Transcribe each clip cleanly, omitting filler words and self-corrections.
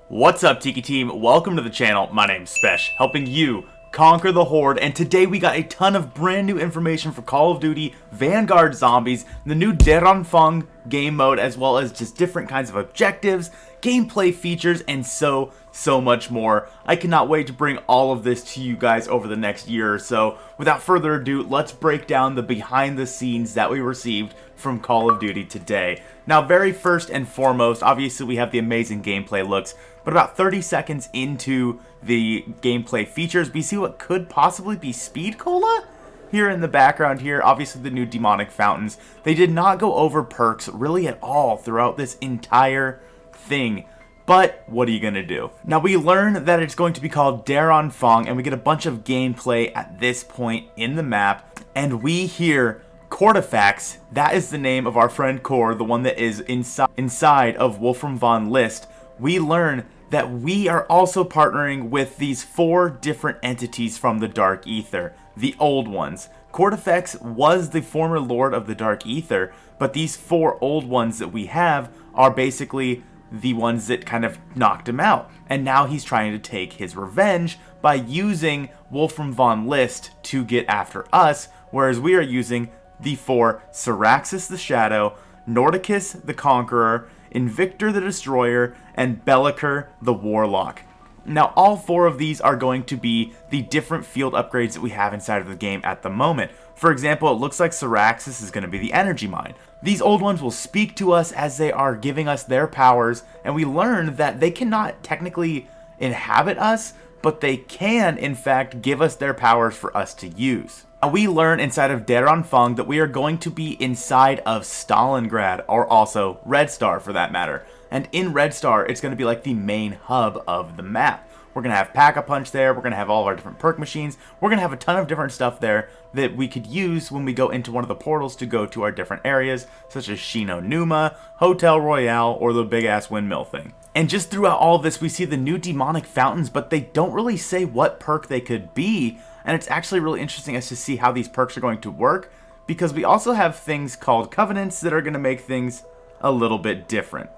What's up, Tiki Team? Welcome to the channel. My name's Spesh, helping you conquer the Horde, and today we got a ton of brand new information for Call of Duty Vanguard Zombies, the new Anfang game mode, as well as just different kinds of objectives, gameplay features, and so much more. I cannot wait to bring all of this to you guys over the next year or so. Without further ado, let's break down the behind the scenes that we received from Call of Duty today. Now, very first and foremost, obviously we have the amazing gameplay looks, but about 30 seconds into the gameplay features, we see what could possibly be Speed Cola? Here in the background here, obviously the new demonic fountains. They did not go over perks really at all throughout this entire thing. But what are you gonna do? Now we learn that it's going to be called Anfang, and we get a bunch of gameplay at this point in the map, and we hear Cortifax. That is the name of our friend Core, the one that is inside of Wolfram von List. We learn that we are also partnering with these 4 different entities from the Dark Aether, the old ones. Cortifax was the former lord of the Dark Aether, but these 4 old ones that we have are basically the ones that kind of knocked him out. And now he's trying to take his revenge by using Wolfram von List to get after us, whereas we are using the 4 SARAXIS the Shadow, Nordicus the Conqueror, Invictor the Destroyer, and BELLEKAR the Warlock. Now all 4 of these are going to be the different field upgrades that we have inside of the game at the moment. For example, it looks like SARAXIS is going to be the energy mine. These old ones will speak to us as they are giving us their powers, and we learn that they cannot technically inhabit us, but they can in fact give us their powers for us to use. We learn inside of Anfang that we are going to be inside of Stalingrad, or also Red Star for that matter. And in Red Star, it's going to be like the main hub of the map. We're going to have Pack-a-Punch there, we're going to have all of our different perk machines, we're going to have a ton of different stuff there that we could use when we go into one of the portals to go to our different areas, such as Shino Numa, Hotel Royale, or the big-ass windmill thing. And just throughout all of this, we see the new demonic fountains, but they don't really say what perk they could be. And it's actually really interesting as to see how these perks are going to work, because we also have things called covenants that are going to make things a little bit different.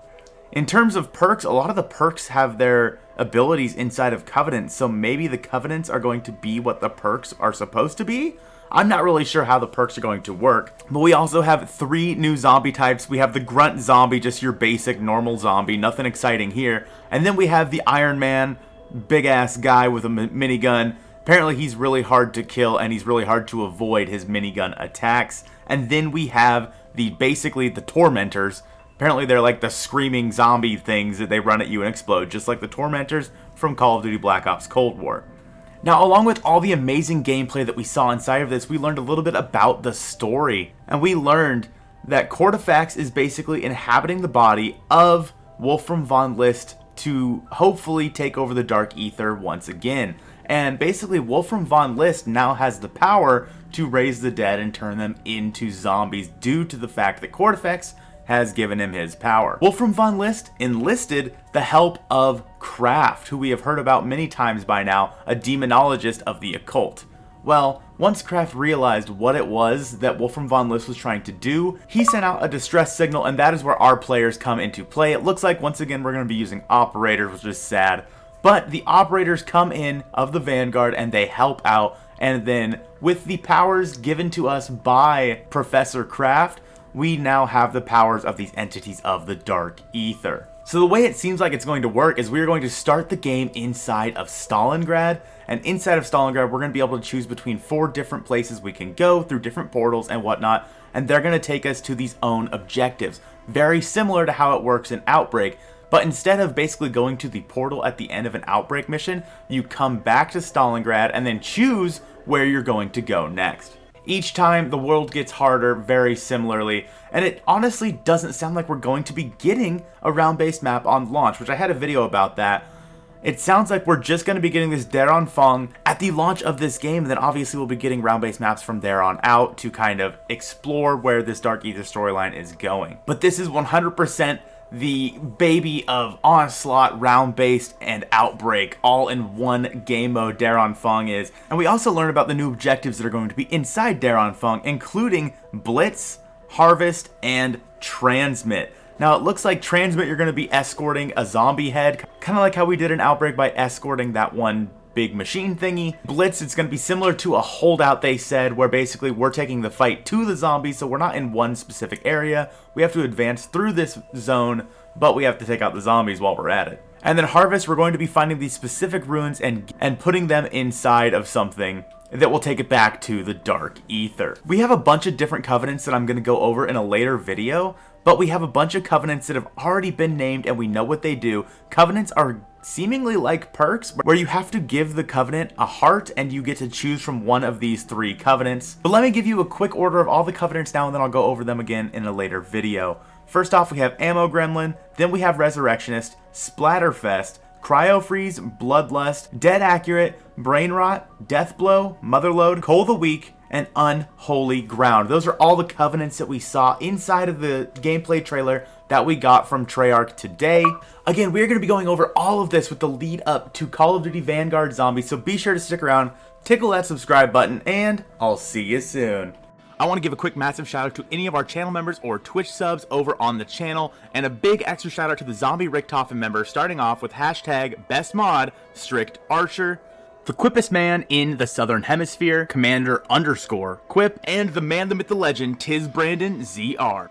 In terms of perks, a lot of the perks have their abilities inside of covenants, so maybe the covenants are going to be what the perks are supposed to be. I'm not really sure how the perks are going to work, but we also have 3 new zombie types. We have the grunt zombie, just your basic normal zombie, nothing exciting here. And then we have the Iron Man, big ass guy with a minigun. Apparently he's really hard to kill, and he's really hard to avoid his minigun attacks. And then we have basically the tormentors. Apparently they're like the screaming zombie things that they run at you and explode, just like the tormentors from Call of Duty Black Ops Cold War. Now, along with all the amazing gameplay that we saw inside of this, we learned a little bit about the story. And we learned that Cortifax is basically inhabiting the body of Wolfram von List to hopefully take over the Dark Aether once again. And basically, Wolfram von List now has the power to raise the dead and turn them into zombies due to the fact that Cortifax has given him his power. Wolfram von List enlisted the help of Kraft, who we have heard about many times by now, a demonologist of the occult. Well, once Kraft realized what it was that Wolfram von List was trying to do, he sent out a distress signal, and that is where our players come into play. It looks like once again we're going to be using operators, which is sad. But the operators come in of the Vanguard and they help out, and then with the powers given to us by Professor Kraft, we now have the powers of these entities of the Dark Aether. So the way it seems like it's going to work is we are going to start the game inside of Stalingrad, and inside of Stalingrad we're going to be able to choose between 4 different places we can go through different portals and whatnot, and they're going to take us to these own objectives. Very similar to how it works in Outbreak, but instead of basically going to the portal at the end of an Outbreak mission, you come back to Stalingrad and then choose where you're going to go next. Each time the world gets harder very similarly, and it honestly doesn't sound like we're going to be getting a round-based map on launch, which I had a video about that. It sounds like we're just going to be getting this Anfang at the launch of this game, and then obviously we'll be getting round-based maps from there on out to kind of explore where this Dark Aether storyline is going. But this is 100% the baby of Onslaught, round-based, and Outbreak all in one game mode Anfang is. And we also learn about the new objectives that are going to be inside Anfang, including Blitz, Harvest, and Transmit. Now it looks like Transmit, you're going to be escorting a zombie head, kind of like how we did in Outbreak by escorting that one big machine thingy. Blitz, it's going to be similar to a holdout, they said, where basically we're taking the fight to the zombies, so we're not in one specific area. We have to advance through this zone, but we have to take out the zombies while we're at it. And then Harvest, we're going to be finding these specific runes and putting them inside of something that will take it back to the Dark Aether. We have a bunch of different covenants that I'm going to go over in a later video, but we have a bunch of covenants that have already been named and we know what they do. Covenants are seemingly like perks, where you have to give the covenant a heart and you get to choose from one of these 3 covenants. But let me give you a quick order of all the covenants now, and then I'll go over them again in a later video. First off, we have Ammo Gremlin, then we have Resurrectionist, Splatterfest, Cryo Freeze, Bloodlust, Dead Accurate, Brain Rot, Death Blow, Motherload, Coal the Weak, and Unholy Ground. Those are all the covenants that we saw inside of the gameplay trailer that we got from Treyarch today. Again, we're going to be going over all of this with the lead up to Call of Duty Vanguard Zombies, so be sure to stick around, tickle that subscribe button, and I'll see you soon. I want to give a quick massive shout out to any of our channel members or Twitch subs over on the channel, and a big extra shout out to the Zombie Richtofen member, starting off with hashtag BestMod, Strict Archer, the quippest man in the Southern Hemisphere, Commander_Quip, and the man, the myth, the legend, Tis Brandon ZR.